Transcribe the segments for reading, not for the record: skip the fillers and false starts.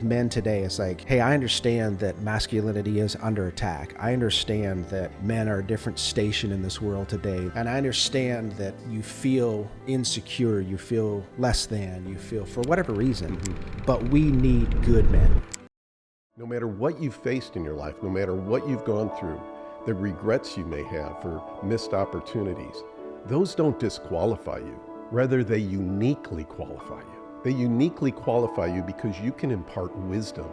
Men today, it's like, hey, I understand that masculinity is under attack. I understand that men are a different station in this world today. And I understand that you feel insecure, you feel less than, you feel for whatever reason, but we need good men. No matter what you've faced in your life, no matter what you've gone through, the regrets you may have for missed opportunities, those don't disqualify you. Rather, they uniquely qualify you. They uniquely qualify you because you can impart wisdom.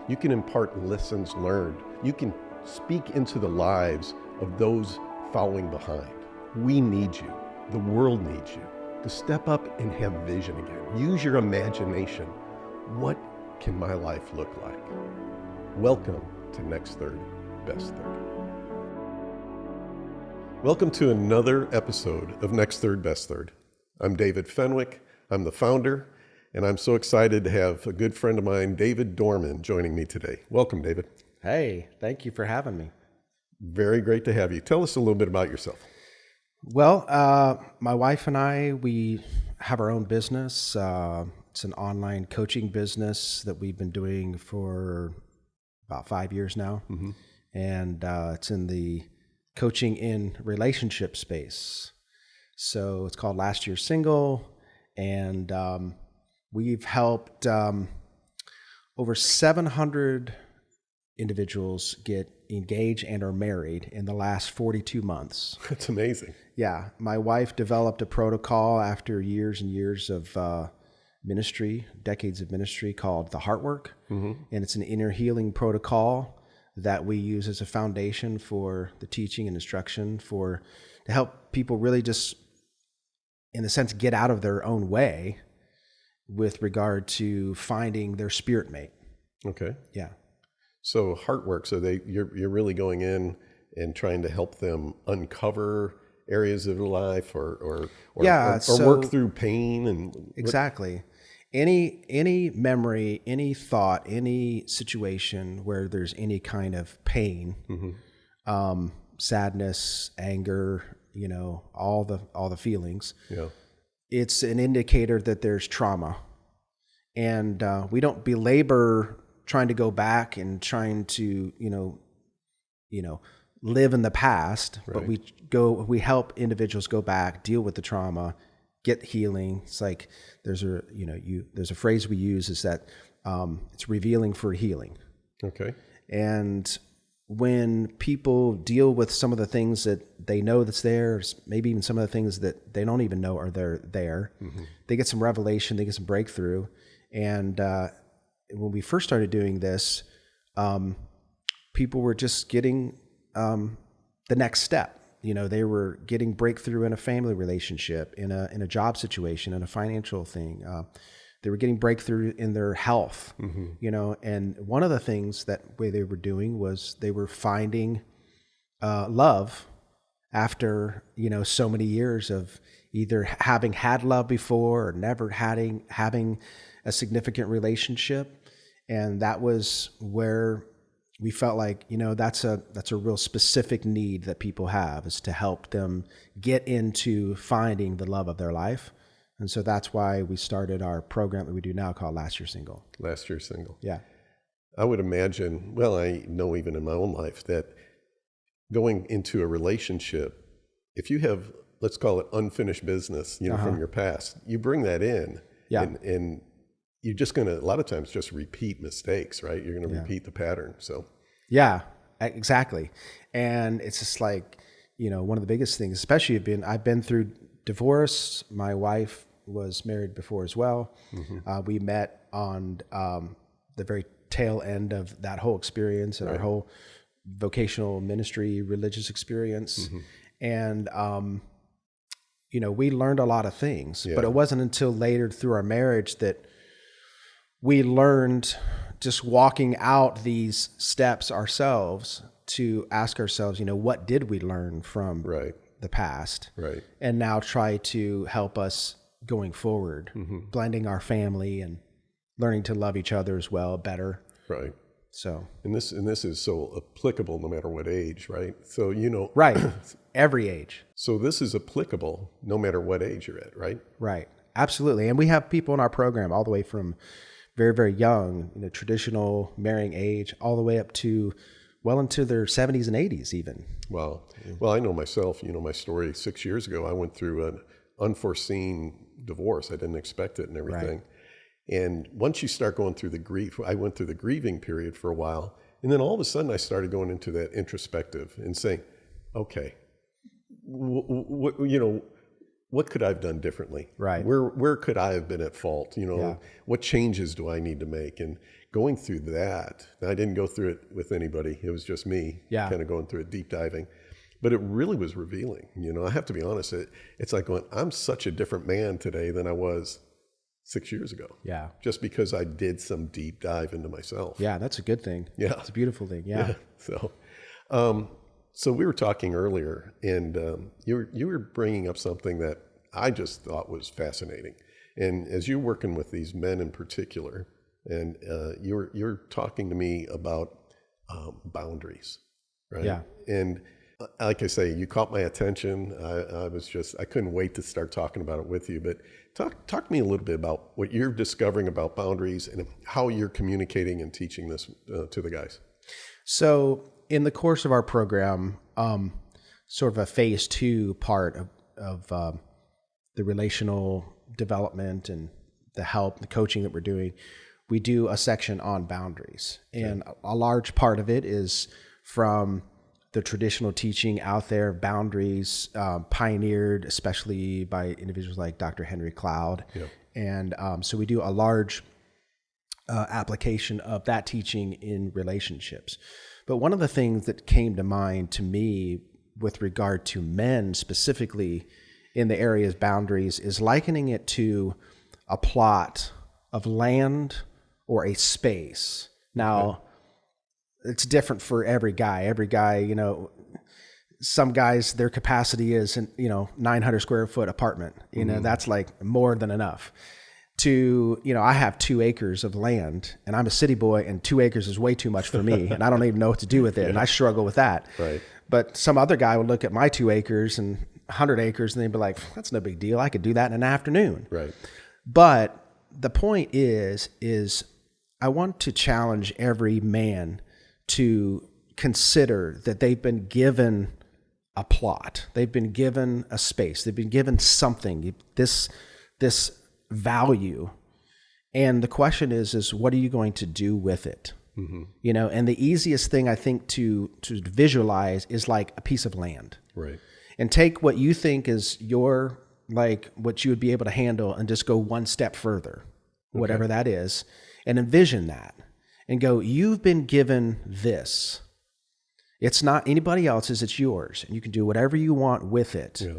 You can impart lessons learned. You can speak into the lives of those following behind. We need you. The world needs you to step up and have vision again. Use your imagination. What can my life look like? Welcome to Next Third, Best Third. Welcome to another episode of Next Third, Best Third. I'm David Fenwick. I'm the founder, and I'm so excited to have a good friend of mine, David Dorman, joining me today. Welcome, David. Hey, thank you for having me. Very great to have you. Tell us a little bit about yourself. Well, my wife and I, we have our own business. It's an online coaching business that we've been doing for about 5 years now. And it's in the coaching in relationship space. So it's called Last Year Single. And we've helped over 700 individuals get engaged and are married in the last 42 months. That's amazing. Yeah. My wife developed a protocol after years and years of ministry, decades of ministry, called the Heart Work. And it's an inner healing protocol that we use as a foundation for the teaching and instruction to help people really just, in a sense, get out of their own way with regard to finding their spirit mate. Okay. Yeah. So Heart Work, so you're really going in and trying to help them uncover areas of their life or work through pain and exactly. Any memory, any thought, any situation where there's any kind of pain, sadness, anger, all the feelings. Yeah. It's an indicator that there's trauma. And we don't belabor trying to go back and trying to, live in the past, right. But we help individuals go back, deal with the trauma, get healing. It's like there's a phrase we use is that it's revealing for healing. Okay. And when people deal with some of the things that they know that's there, maybe even some of the things that they don't even know are there, they get some revelation, they get some breakthrough. And when we first started doing this, people were just getting the next step. They were getting breakthrough in a family relationship, in a job situation, in a financial thing. They were getting breakthrough in their health, and one of the things that they were doing was they were finding love after, so many years of either having had love before or never having a significant relationship. And that was where we felt like, that's a real specific need that people have, is to help them get into finding the love of their life. And so that's why we started our program that we do now called Last Year Single. Last Year Single. Yeah. I would imagine, well, I know even in my own life that going into a relationship, if you have, let's call it unfinished business, from your past, you bring that in. Yeah. And you're just going to, a lot of times, just repeat mistakes, right? You're going to repeat the pattern. So. Yeah, exactly. And it's just like, one of the biggest things, especially I've been through divorce. My wife was married before as well. We met on the very tail end of that whole experience and our whole vocational ministry, religious experience. And, we learned a lot of things, but it wasn't until later through our marriage that we learned, just walking out these steps ourselves, to ask ourselves, what did we learn from the past? Right. And now try to help us going forward, blending our family and learning to love each other as well better. Right. So. And this is so applicable no matter what age, right? So, Right. Every age. So this is applicable no matter what age you're at, right? Right. Absolutely. And we have people in our program all the way from very, very young, traditional marrying age, all the way up to well into their 70s and 80s even. Wow. Well, I know myself, my story 6 years ago, I went through an unforeseen divorce. I didn't expect it and everything. Right. And once you start going through the grief, I went through the grieving period for a while. And then all of a sudden I started going into that introspective and saying, okay, what could I have done differently? Right. Where could I have been at fault? What changes do I need to make? And going through that, I didn't go through it with anybody. It was just me kind of going through it, deep diving. But it really was revealing. I have to be honest. It's like going, I'm such a different man today than I was 6 years ago. Yeah. Just because I did some deep dive into myself. Yeah, that's a good thing. Yeah. It's a beautiful thing. Yeah. So we were talking earlier, and you were bringing up something that I just thought was fascinating. And as you're working with these men in particular, and you're talking to me about boundaries, right? Yeah. And like I say, you caught my attention. I couldn't wait to start talking about it with you. But talk to me a little bit about what you're discovering about boundaries and how you're communicating and teaching this to the guys. So in the course of our program, sort of a phase 2 part of the relational development and the help, the coaching that we're doing, we do a section on boundaries. And a large part of it is from the traditional teaching out there, boundaries pioneered especially by individuals like Dr. Henry Cloud. Yep. And so we do a large application of that teaching in relationships. But one of the things that came to mind to me with regard to men specifically in the area of boundaries is likening it to a plot of land or a space. Now, it's different for every guy. Every guy, some guys, their capacity is, 900 square foot apartment. That's like more than enough. I have 2 acres of land, and I'm a city boy, and 2 acres is way too much for me, and I don't even know what to do with it, and I struggle with that. Right. But some other guy would look at my 2 acres and 100 acres, and they'd be like, that's no big deal. I could do that in an afternoon. Right. But the point is I want to challenge every man to consider that they've been given a plot. They've been given a space. They've been given something, this value. And the question is what are you going to do with it? Mm-hmm. And the easiest thing I think to visualize is like a piece of land. Right. And take what you think is what you would be able to handle and just go one step further, whatever that is, and envision that and go, you've been given this. It's not anybody else's, it's yours. And you can do whatever you want with it. Yeah.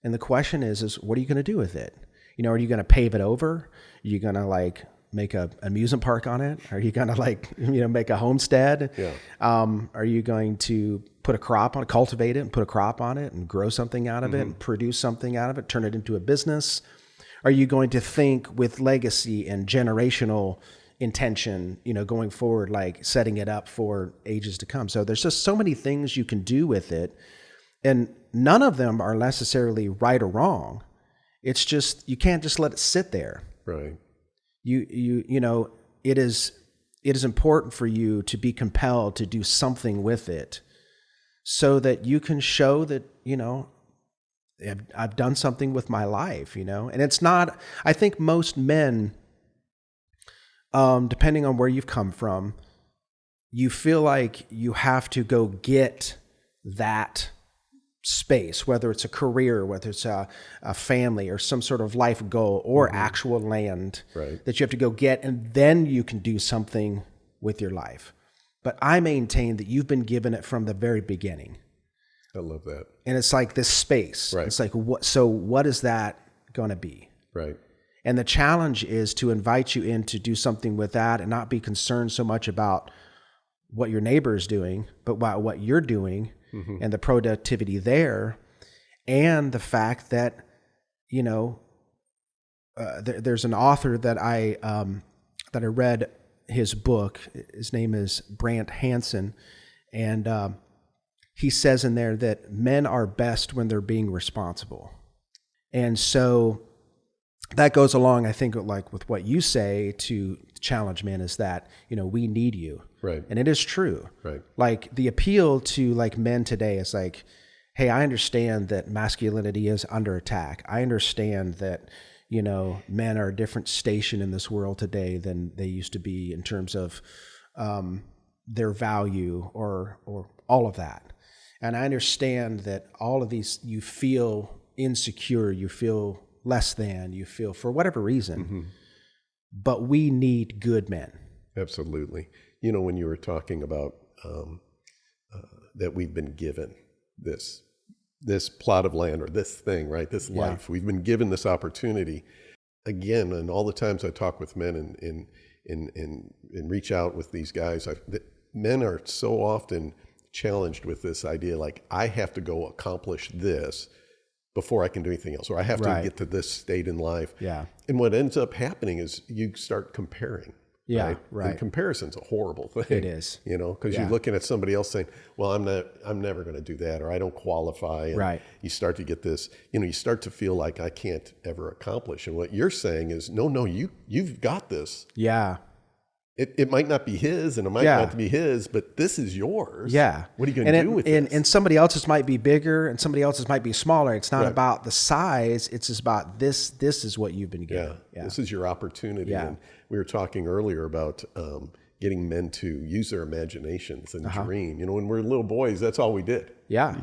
And the question is what are you going to do with it? Are you going to pave it over? Are you going to make a amusement park on it? Are you going to make a homestead? Yeah. Are you going to put a crop on it, cultivate it and put a crop on it and grow something out of it and produce something out of it, turn it into a business? Are you going to think with legacy and generational intention, going forward, like setting it up for ages to come? So there's just so many things you can do with it, and none of them are necessarily right or wrong. It's just, you can't just let it sit there. Right. It is important for you to be compelled to do something with it so that you can show that, I've done something with my life, and it's not, I think most men, depending on where you've come from, you feel like you have to go get that space, whether it's a career, whether it's a family or some sort of life goal or actual land that you have to go get, and then you can do something with your life. But I maintain that you've been given it from the very beginning. I love that. And it's like this space. Right. It's like, what is that going to be? Right. And the challenge is to invite you in to do something with that and not be concerned so much about what your neighbor is doing, but about what you're doing and the productivity there, and the fact that, there's an author that I read his book. His name is Brant Hansen, and he says in there that men are best when they're being responsible. And so that goes along, I think, like with what you say to challenge men is that, we need you. Right. And it is true. Right. Like the appeal to like men today is like, hey, I understand that masculinity is under attack. I understand that, men are a different station in this world today than they used to be in terms of their value or all of that. And I understand that all of these, you feel insecure, you feel less than, you feel for whatever reason, but we need good men. Absolutely. When you were talking about that we've been given this plot of land or this thing, right? This life, we've been given this opportunity again. And all the times I talk with men and reach out with these guys, men are so often challenged with this idea, like I have to go accomplish this before I can do anything else, or I have to get to this state in life. Yeah. And what ends up happening is you start comparing. Yeah, right. And comparison's a horrible thing. It is. Because you're looking at somebody else saying, well, I'm never going to do that, or I don't qualify. And right. You start to get this, you start to feel like I can't ever accomplish. And what you're saying is, no, you've got this. Yeah. It might not be his and it might not be his, but this is yours. Yeah. What are you going to do with this? And somebody else's might be bigger and somebody else's might be smaller. It's not about the size. It's just about this is what you've been given. Yeah. This is your opportunity. Yeah. And we were talking earlier about getting men to use their imaginations and dream. When we're little boys, that's all we did. Yeah.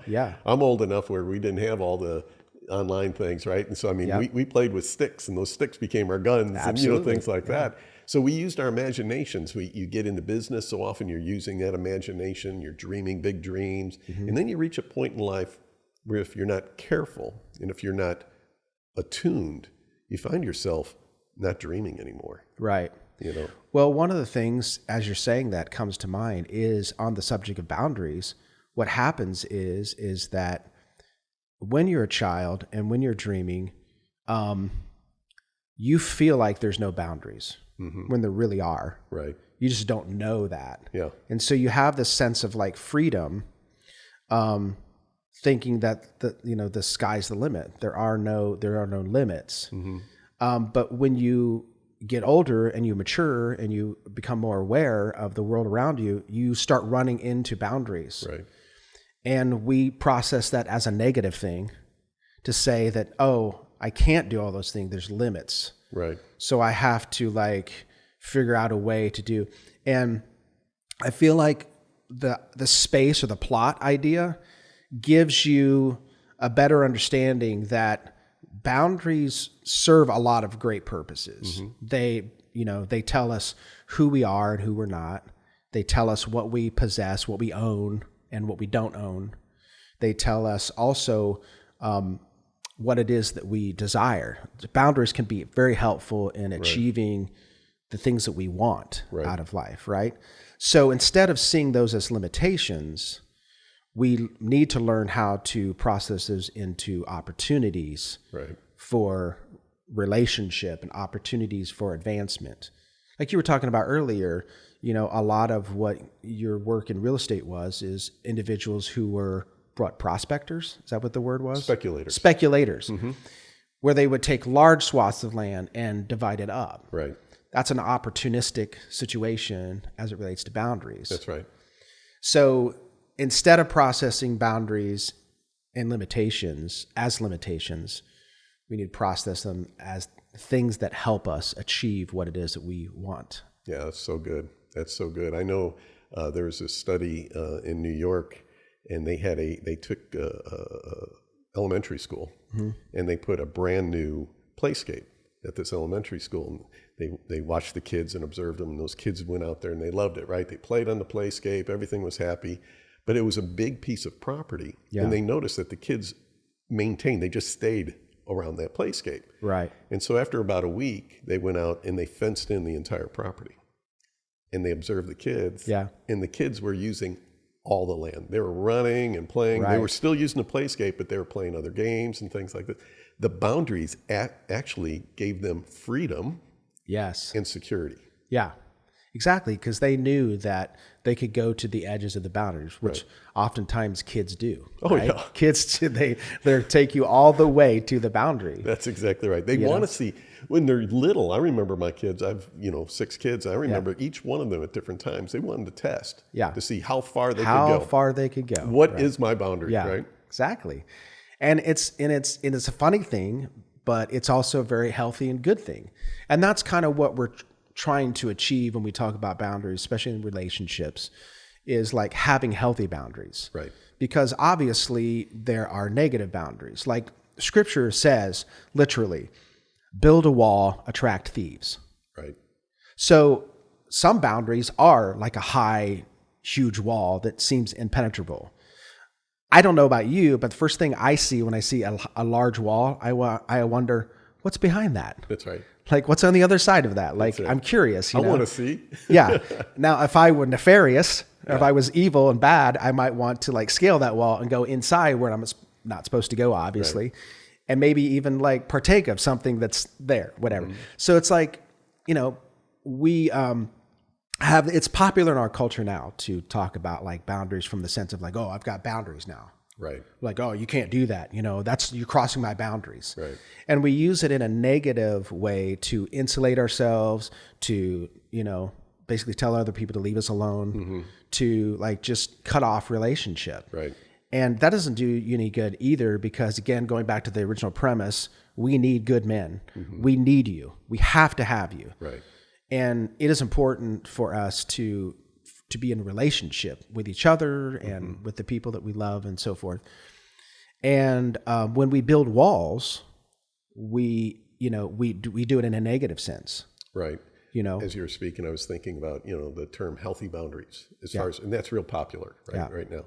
Yeah. I'm old enough where we didn't have all the online things, right? And so, we played with sticks, and those sticks became our guns. Absolutely. And, things like that. So we used our imaginations. You get into business, so often you're using that imagination, you're dreaming big dreams. And then you reach a point in life where if you're not careful and if you're not attuned, you find yourself not dreaming anymore. Right. Well, one of the things, as you're saying that, comes to mind is on the subject of boundaries. What happens is that when you're a child and when you're dreaming, you feel like there's no boundaries when there really are. Right. You just don't know that. Yeah. And so you have this sense of like freedom, thinking that the sky's the limit. There are no limits. But when you get older and you mature and you become more aware of the world around you, you start running into boundaries. Right. And we process that as a negative thing to say that, oh, I can't do all those things. There's limits. Right. So I have to figure out a way to do. And I feel like the space or the plot idea gives you a better understanding that boundaries serve a lot of great purposes. They tell us who we are and who we're not. They tell us what we possess, what we own, and what we don't own. They tell us also what it is that we desire. Boundaries can be very helpful in achieving the things that we want out of life, right? So instead of seeing those as limitations, we need to learn how to process those into opportunities for relationship and opportunities for advancement. Like you were talking about earlier, a lot of what your work in real estate is individuals who were prospectors? Is that what the word was? Speculators. Where they would take large swaths of land and divide it up. Right. That's an opportunistic situation as it relates to boundaries. That's right. So instead of processing boundaries and limitations, we need to process them as things that help us achieve what it is that we want. Yeah, that's so good. That's so good. I know there was a study in New York, and they took elementary school and they put a brand new playscape at this elementary school. And they watched the kids and observed them, and those kids went out there and they loved it, right? They played on the playscape, everything was happy, but it was a big piece of property. Yeah. And they noticed that the kids they just stayed around that playscape. Right. And so after about a week, they went out and they fenced in the entire property. And they observed the kids. Yeah. And the kids were using all the land. They were running and playing. Right. They were still using the playscape, but they were playing other games and things like that. The boundaries actually gave them freedom. Yes. And security. Yeah. Exactly, because they knew that they could go to the edges of the boundaries, which Right. oftentimes kids do. Oh, right? yeah. Kids, they take you all the way to the boundary. That's exactly right. They You want know? to see when they're little. I remember my kids. I've 6 kids. I remember each one of them at different times. They wanted to test, Yeah. to see how far they How could go. far they could go. What is my boundary? Yeah, Right. exactly. And it's a funny thing, but it's also a very healthy and good thing. And that's kind of what we're trying to achieve when we talk about boundaries, especially in relationships, is like having healthy boundaries. Right. Because obviously there are negative boundaries. Like scripture says, literally, build a wall, attract thieves. Right. So some boundaries are like a high, huge wall that seems impenetrable. I don't know about you, but the first thing I see when I see a large wall, I wonder, what's behind that? That's right. Like, what's on the other side of that? Like, right. I'm curious. I want to see. Yeah. Now, if I were nefarious, or if I was evil and bad, I might want to like scale that wall and go inside where I'm not supposed to go, obviously, and maybe even like partake of something that's there, whatever. So it's like, we it's popular in our culture now to talk about like boundaries from the sense of like, oh, I've got boundaries now. Right. Like, oh, you can't do that. You're crossing my boundaries. Right. And we use it in a negative way to insulate ourselves, to, basically tell other people to leave us alone, to like just cut off relationship. Right. And that doesn't do you any good either, because again, going back to the original premise, we need good men. We need you. We have to have you. Right. And it is important for us to be in a relationship with each other and with the people that we love and so forth. And when we build walls, we do it in a negative sense. Right. you know. As you were speaking, I was thinking about, the term healthy boundaries as far as, and that's real popular right now.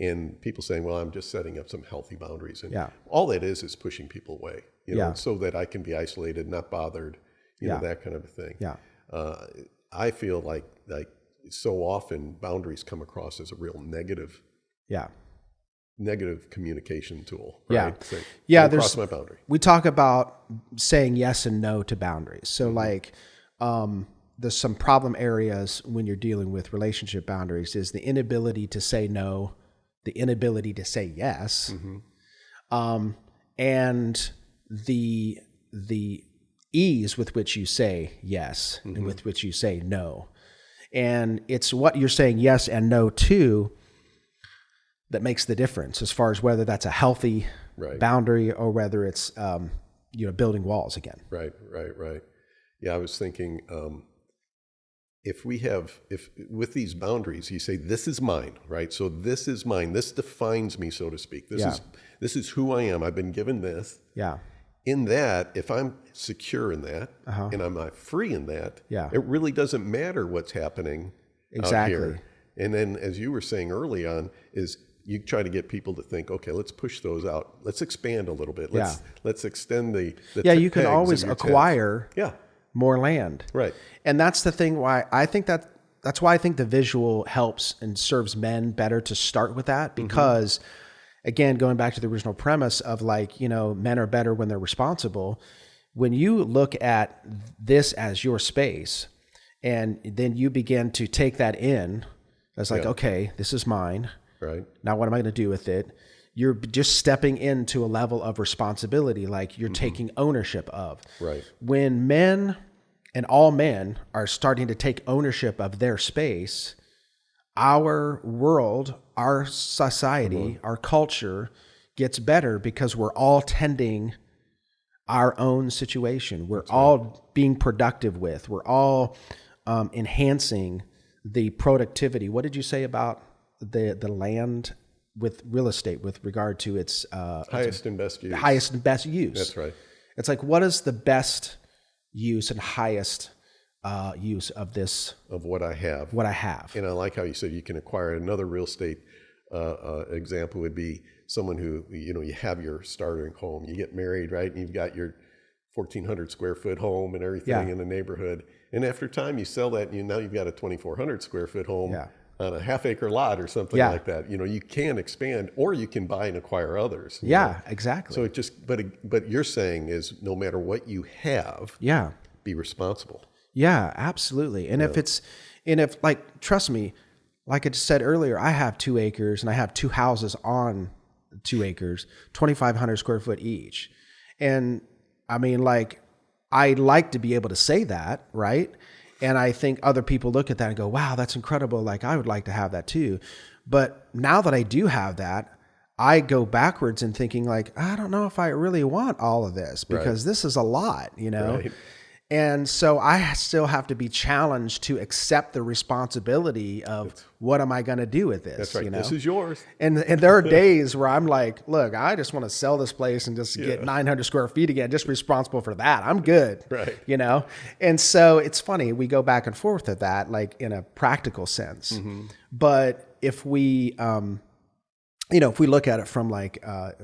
And people saying, well, I'm just setting up some healthy boundaries. And all that is pushing people away, so that I can be isolated, not bothered, that kind of a thing. I feel like so often boundaries come across as a real negative communication tool, right? Say, don't cross my boundary. We talk about saying yes and no to boundaries. So there's some problem areas when you're dealing with relationship boundaries is the inability to say no, the inability to say yes, and the ease with which you say yes and with which you say no. And it's what you're saying yes and no to that makes the difference as far as whether that's a healthy boundary or whether it's building walls again. Right. Yeah, I was thinking if with these boundaries you say this is mine, right? So this is mine. This defines me, so to speak. This is who I am. I've been given this. Yeah. In that, if I'm secure in that and I'm not free in that, it really doesn't matter what's happening out here. And then, as you were saying early on, is you try to get people to think, okay, let's push those out. Let's expand a little bit. Let's extend the you can always acquire more land. Right. And that's the thing why I think that's why I think the visual helps and serves men better to start with that, because again, going back to the original premise of men are better when they're responsible. When you look at this as your space and then you begin to take that in as okay, this is mine. Right. Now what am I going to do with it? You're just stepping into a level of responsibility, like you're taking ownership of. Right. When men and all men are starting to take ownership of their space, our world, our society, our culture gets better because we're all tending our own situation. We're all being productive with. We're all enhancing the productivity. What did you say about the land with real estate with regard to its highest and best use? Highest and best use. That's right. It's like, what is the best use and highest use of this? Of what I have. What I have. And I like how you said you can acquire. Another real estate example would be someone who, you have your starting home. You get married, right? And you've got your 1,400 square foot home and everything in the neighborhood. And after time, you sell that, and now you've got a 2,400 square foot home on a half-acre lot or something like that. You can expand, or you can buy and acquire others. Exactly. So it just, but you're saying is no matter what you have, be responsible. Yeah, absolutely. And if like, trust me, like I just said earlier, I have 2 acres and I have 2 houses on 2 acres, 2,500 square foot each. And I mean, like, I like to be able to say that, right? And I think other people look at that and go, wow, that's incredible. Like, I would like to have that too. But now that I do have that, I go backwards in thinking like, I don't know if I really want all of this because this is a lot, you know? Right. And so I still have to be challenged to accept the responsibility of what am I going to do with this? That's right. You know? This is yours. And there are days where I'm like, look, I just want to sell this place and just get 900 square feet again, just responsible for that. I'm good. Right. You know? And so it's funny, we go back and forth at that, like in a practical sense. But if we, if we look at it from like a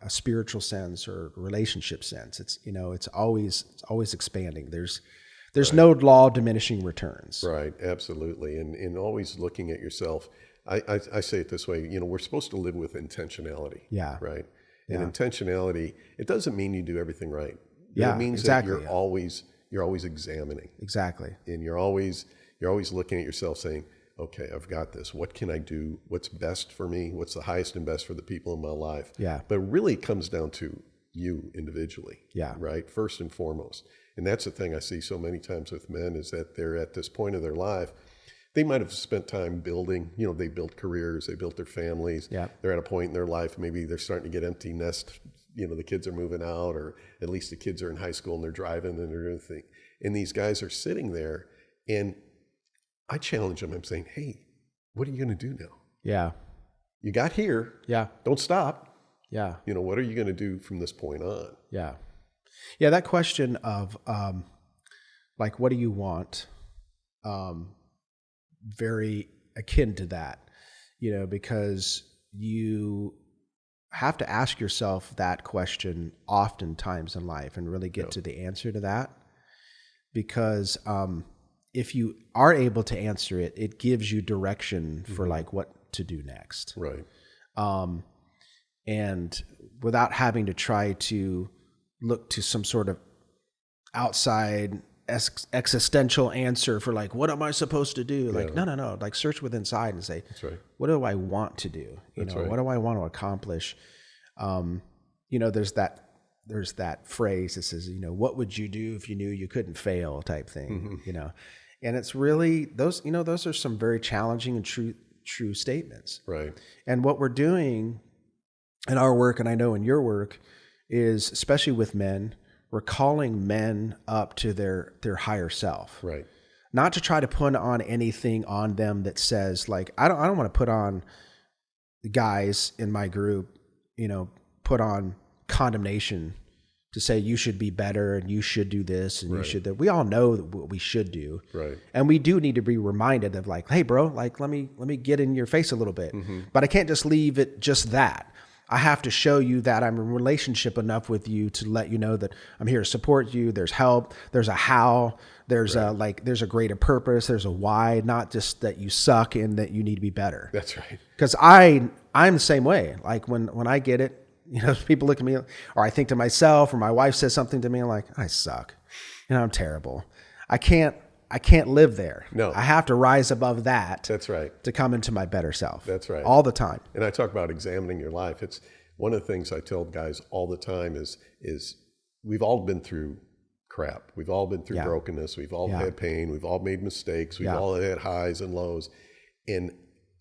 spiritual sense or relationship sense, it's, it's always expanding. There's no law of diminishing returns. Right, absolutely. And always looking at yourself. I say it this way, we're supposed to live with intentionality. Yeah. Right. And intentionality, it doesn't mean you do everything right. Yeah, it means exactly. that you're always examining. Exactly. And you're always looking at yourself saying, okay, I've got this. What can I do? What's best for me? What's the highest and best for the people in my life? Yeah. But really it comes down to you individually. Yeah. Right? First and foremost. And that's the thing I see so many times with men is that they're at this point of their life. They might have spent time building, they built careers, they built their families. Yeah. They're at a point in their life, maybe they're starting to get empty nest, the kids are moving out, or at least the kids are in high school and they're driving and they're doing things. And these guys are sitting there, and I challenge them. I'm saying, hey, what are you going to do now? Yeah. You got here. Yeah. Don't stop. Yeah. What are you going to do from this point on? Yeah. Yeah. That question of, like, what do you want? Very akin to that, because you have to ask yourself that question oftentimes in life and really get to the answer to that. Because, if you are able to answer it, it gives you direction for like what to do next. Right. And without having to try to look to some sort of outside existential answer for like, what am I supposed to do? Like, no, like search within inside and say, that's right. What do I want to do? What do I want to accomplish? There's that phrase that says, what would you do if you knew you couldn't fail type thing, And it's really those are some very challenging and true statements. Right. And what we're doing in our work, and I know in your work, is especially with men, we're calling men up to their higher self. Right. Not to try to put on anything on them that says like, I don't want to put on the guys in my group, put on condemnation to say you should be better and you should do this and you should that. We all know what we should do. Right. And we do need to be reminded of like, hey bro, like let me get in your face a little bit. But I can't just leave it just that. I have to show you that I'm in relationship enough with you to let you know that I'm here to support you. There's help. There's a how. There's there's a greater purpose. There's a why, not just that you suck and that you need to be better. That's right. Because I'm the same way. Like when I get it, people look at me, or I think to myself, or my wife says something to me, I'm like, I suck. I'm terrible. I can't live there. No. I have to rise above that. That's right. To come into my better self. That's right. All the time. And I talk about examining your life. It's one of the things I tell guys all the time is we've all been through crap. We've all been through brokenness. We've all had pain. We've all made mistakes. We've all had highs and lows. And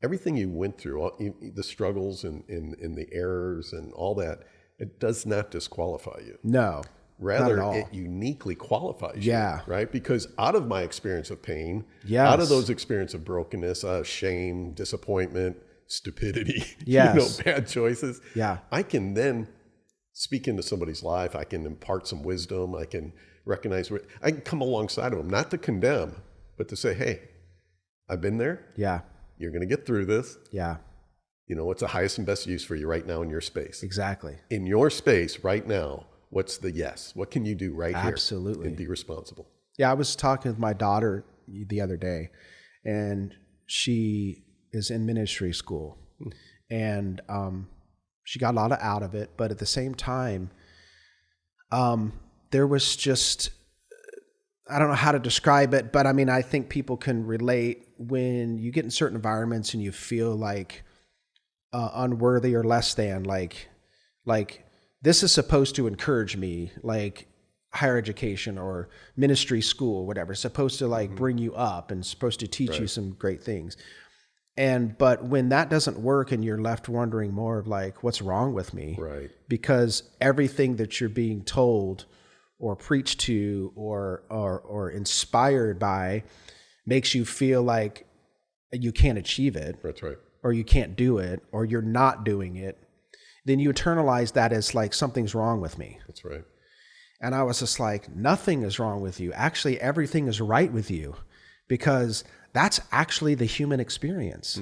everything you went through, the struggles and the errors and all that, it does not disqualify you. No. Rather, it uniquely qualifies you, right? Because out of my experience of pain, out of those experiences of brokenness, shame, disappointment, stupidity, bad choices, I can then speak into somebody's life. I can impart some wisdom. I can recognize, I can come alongside of them, not to condemn, but to say, hey, I've been there. Yeah. You're going to get through this. Yeah. What's the highest and best use for you right now in your space? Exactly. In your space right now, what's the yes? What can you do right here? Absolutely. And be responsible. Yeah, I was talking with my daughter the other day, and she is in ministry school. And she got a lot out of it, but at the same time, there was just I don't know how to describe it, but I mean, I think people can relate when you get in certain environments and you feel like unworthy or less than, like this is supposed to encourage me, like higher education or ministry school, whatever. It's supposed to like bring you up and supposed to teach you some great things. But when that doesn't work and you're left wondering more of like, what's wrong with me? Right. Because everything that you're being told or preached to or inspired by makes you feel like you can't achieve it. That's right. Or you can't do it, or you're not doing it, then you internalize that as like something's wrong with me. That's right. And I was just like, nothing is wrong with you. Actually, everything is right with you, because that's actually the human experience.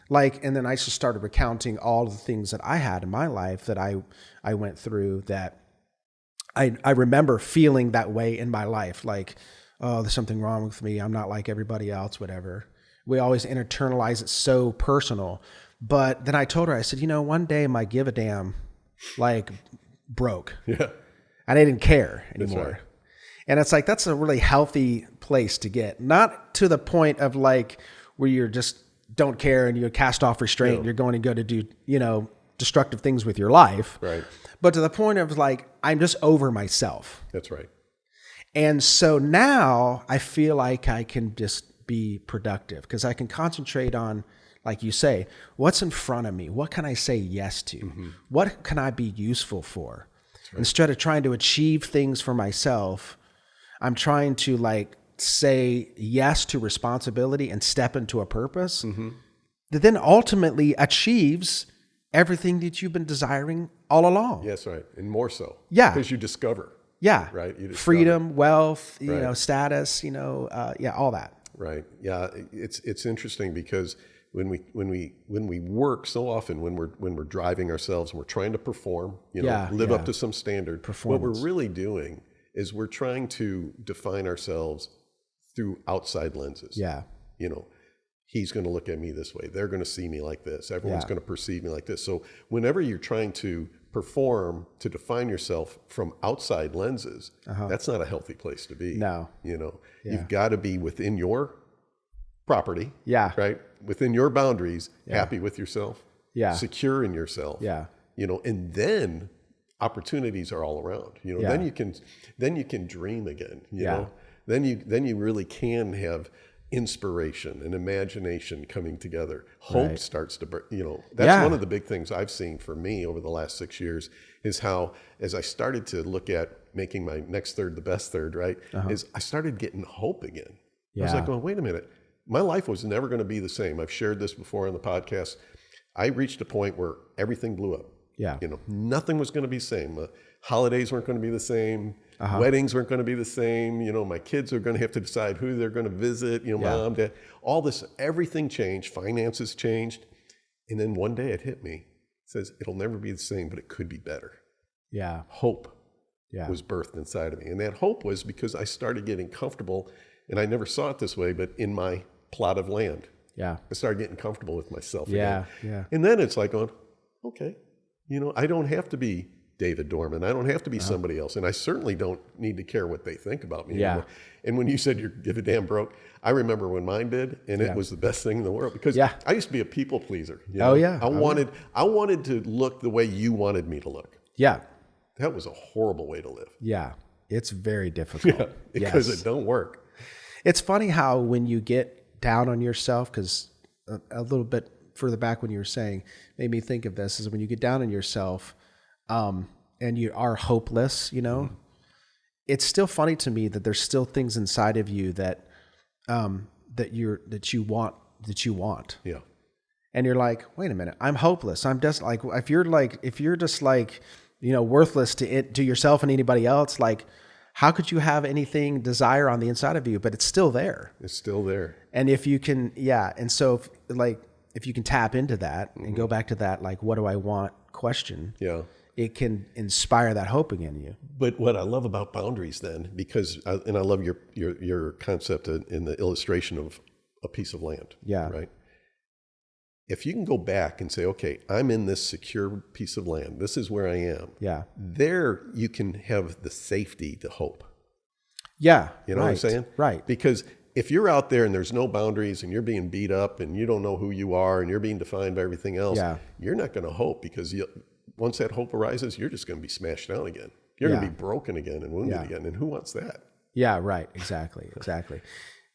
Like, and then I just started recounting all of the things that I had in my life that I went through, that I remember feeling that way in my life. Like, oh, there's something wrong with me. I'm not like everybody else, whatever. We always internalize it so personal. But then I told her, I said, one day my give a damn like broke. Yeah. And I didn't care anymore. Right. And it's like, that's a really healthy place to get. Not to the point of like where you're just don't care and you're cast off restraint and you're going to go to do, destructive things with your life. Right. But to the point of like, I'm just over myself. That's right. And so now I feel like I can just be productive because I can concentrate on, like you say, what's in front of me? What can I say yes to? What can I be useful for? Right. Instead of trying to achieve things for myself, I'm trying to like say yes to responsibility and step into a purpose that then ultimately achieves everything that you've been desiring all along. Yes, right. And more so. Yeah. Because you discover. Yeah. Right. You discover. Freedom, wealth, Right. Status, all that. Right. Yeah. It's interesting because when we work so often, when we're driving ourselves and we're trying to perform, live up to some standard, what we're really doing is we're trying to define ourselves through outside lenses. Yeah. He's going to look at me this way. They're going to see me like this. Everyone's going to perceive me like this. So whenever you're trying to perform to define yourself from outside lenses, that's not a healthy place to be. No. You've got to be within your property. Yeah. Right. Within your boundaries, happy with yourself. Yeah. Secure in yourself. Yeah. And then opportunities are all around. Then you can dream again. You know. Then you really can have inspiration and imagination coming together. Hope starts to, that's one of the big things I've seen for me over the last 6 years is how, as I started to look at making my next third the best third, right, is I started getting hope again. I was like, going, wait a minute, my life was never going to be the same. I've shared this before on the podcast. I reached a point where everything blew up. Yeah. Nothing was going to be the same. Holidays weren't going to be the same. Weddings weren't going to be the same. My kids are going to have to decide who they're going to visit. Mom, dad, all this, everything changed. Finances changed. And then one day it hit me. It says, it'll never be the same, but it could be better. Yeah. Hope was birthed inside of me. And that hope was because I started getting comfortable, and I never saw it this way, but in my plot of land. Yeah. I started getting comfortable with myself again. Yeah. And then it's like going, okay, I don't have to be David Dorman. I don't have to be somebody else. And I certainly don't need to care what they think about me anymore. And when you said you give a damn broke, I remember when mine did, and it was the best thing in the world because I used to be a people pleaser. I wanted to look the way you wanted me to look. Yeah. That was a horrible way to live. Yeah. It's very difficult. Because it don't work. It's funny how when you get down on yourself, because a little bit further back when you were saying, made me think of this, is when you get down on yourself, and you are hopeless, it's still funny to me that there's still things inside of you that you want. Yeah. And you're like, wait a minute, I'm hopeless. I'm just like, if you're just like, worthless to yourself and anybody else, like, how could you have anything desire on the inside of you? But it's still there. It's still there. And if you can, and so if you can tap into that and go back to that, like, what do I want question? Yeah. It can inspire that hope again in you. But what I love about boundaries then, I love your concept in the illustration of a piece of land. Yeah. Right. If you can go back and say, okay, I'm in this secure piece of land. This is where I am. Yeah. There you can have the safety to hope. Yeah. You know what I'm saying? Right. Because if you're out there and there's no boundaries and you're being beat up and you don't know who you are and you're being defined by everything else, you're not going to hope, because once that hope arises, you're just going to be smashed down again. You're going to be broken again and wounded again. And who wants that? Yeah, right. Exactly.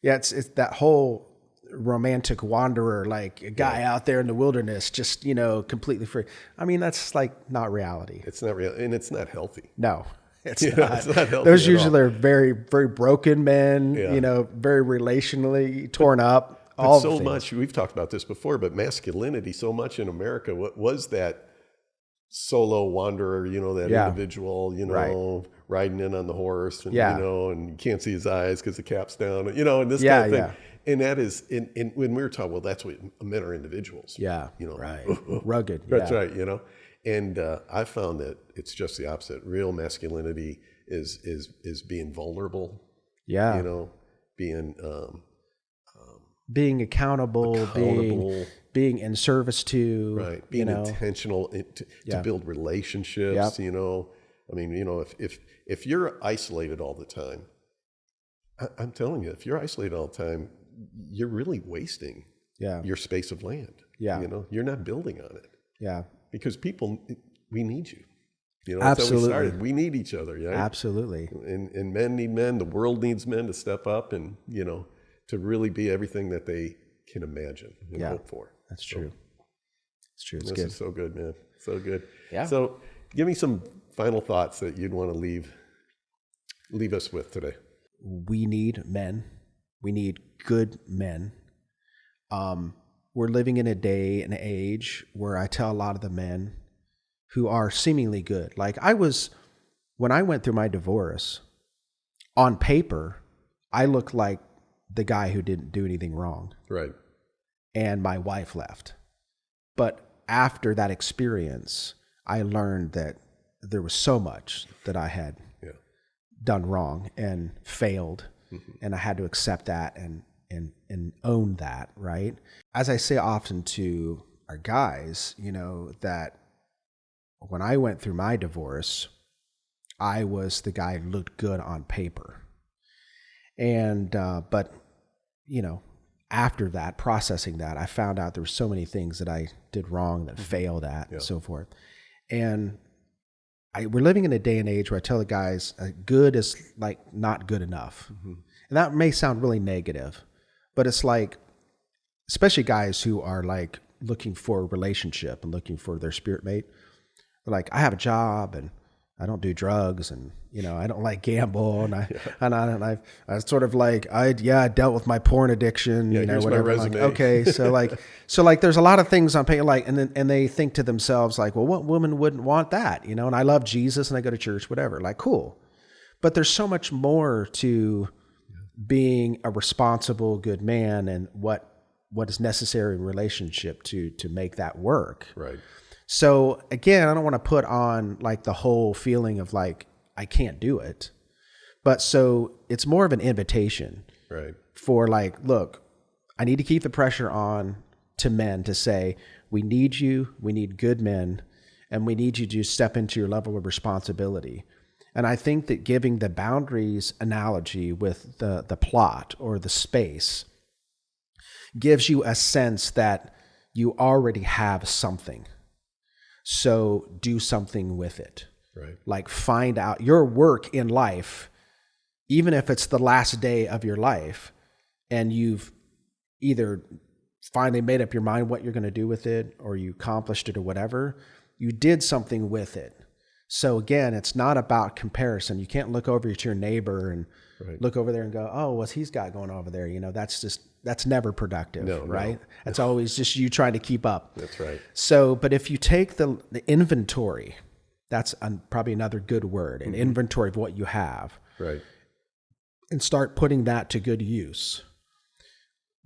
Yeah, it's that whole romantic wanderer, like a guy out there in the wilderness, just, completely free. I mean, that's like not reality. It's not real, and it's not healthy. No, it's It's not. not healthy. Those at usually all. are very, very broken men, very relationally torn up. All so things. much, we've talked about this before, but masculinity so much in America was that solo wanderer, that individual, riding in on the horse, and and you can't see his eyes because the cap's down, and this kind of thing. And that is, in when we were talking, well, that's what men are, individuals. Yeah, right. Rugged. That's right. And I found that it's just the opposite. Real masculinity is being vulnerable. Yeah. Being accountable, being in service to, right, being intentional to build relationships. I mean, if you're isolated all the time, I'm telling you, if you're isolated all the time, you're really wasting your space of land. Yeah, you're not building on it. Yeah, because people, we need you. That's how we started. We need each other. Yeah, absolutely. And men need men. The world needs men to step up and to really be everything that they can imagine and hope for. That's true. It's true. It's good. This is so good, man. So good. Yeah. So give me some final thoughts that you'd want to leave us with today. We need men. We need good men. We're living in a day and age where I tell a lot of the men who are seemingly good. Like when I went through my divorce, on paper, I looked like the guy who didn't do anything wrong. Right. And my wife left. But after that experience, I learned that there was so much that I had done wrong and failed. Mm-hmm. And I had to accept that and own that, right? As I say often to our guys, that when I went through my divorce, I was the guy who looked good on paper. And, but, after that, processing that, I found out there were so many things that I did wrong, that failed at, and so forth. And we're living in a day and age where I tell the guys, good is like not good enough. Mm-hmm. And that may sound really negative, but it's like, especially guys who are like looking for a relationship and looking for their spirit mate. They're like, I have a job and I don't do drugs, and I don't like gamble, and I sort of like I dealt with my porn addiction, here's whatever. My resume. Like, okay, so there's a lot of things on paper, like, and they think to themselves like, well, what woman wouldn't want that, and I love Jesus and I go to church, whatever, like, cool, but there's so much more to being a responsible, good man, and what is necessary in relationship to make that work, right? So again, I don't want to put on like the whole feeling of like, I can't do it. But so it's more of an invitation, right? For like, look, I need to keep the pressure on to men to say, we need you, we need good men, and we need you to step into your level of responsibility. And I think that giving the boundaries analogy with the plot or the space gives you a sense that you already have something. So do something with it. Right. Like find out your work in life, even if it's the last day of your life, and you've either finally made up your mind what you're going to do with it, or you accomplished it or whatever, you did something with it. So again, it's not about comparison. You can't look over at your neighbor and look over there and go, oh, what's he's got going over there? That's never productive, right? That's always just you trying to keep up. That's right. So, but if you take the inventory, that's probably another good word, an inventory of what you have, right, and start putting that to good use,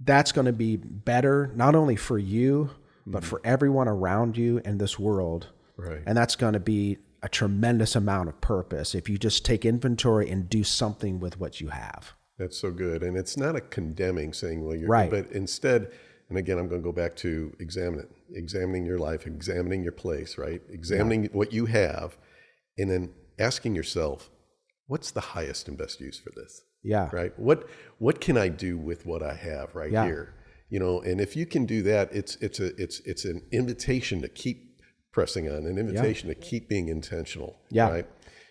that's going to be better, not only for you, but for everyone around you in this world. Right. And that's going to be a tremendous amount of purpose if you just take inventory and do something with what you have. That's so good. And it's not a condemning saying, well, you're right, but instead, and again, I'm going to go back to examining your life, examining your place, right? Examining what you have, and then asking yourself, what's the highest and best use for this? Yeah. Right. What can I do with what I have right Yeah. here? And if you can do that, it's an invitation to keep pressing on, an invitation to keep being intentional. Yeah. Right.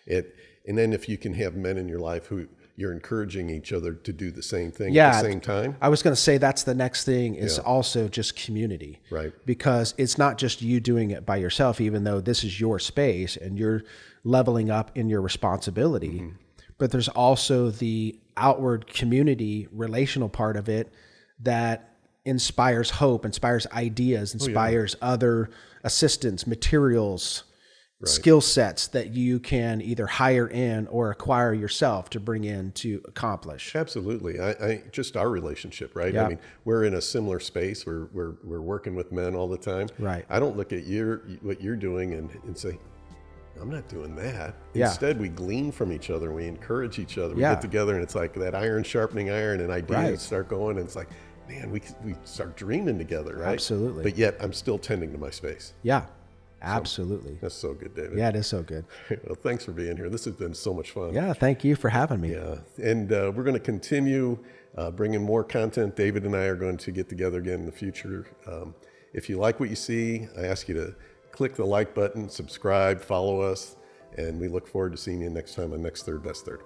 And then if you can have men in your life who you're encouraging each other to do the same thing at the same time. I was going to say that's the next thing is also just community. Right. Because it's not just you doing it by yourself, even though this is your space and you're leveling up in your responsibility. But there's also the outward community relational part of it that inspires hope, inspires ideas, inspires other assistance, materials, skill sets that you can either hire in or acquire yourself to bring in to accomplish. Absolutely. I just our relationship, right? Yeah. I mean, we're in a similar space. We're working with men all the time. Right. I don't look at what you're doing and say, I'm not doing that. Yeah. Instead, we glean from each other. We encourage each other. We Yeah. get together, and it's like that iron sharpening iron, and ideas start going. And it's like, man, we start dreaming together, right? Absolutely. But yet, I'm still tending to my space. Yeah, absolutely. That's so good, David. Yeah, it is so good. Well, thanks for being here. This has been so much fun. Yeah, thank you for having me. Yeah, and we're going to continue bringing more content. David and I are going to get together again in the future. If you like what you see, I ask you to click the like button, subscribe, follow us, and we look forward to seeing you next time on Next Third Best Third.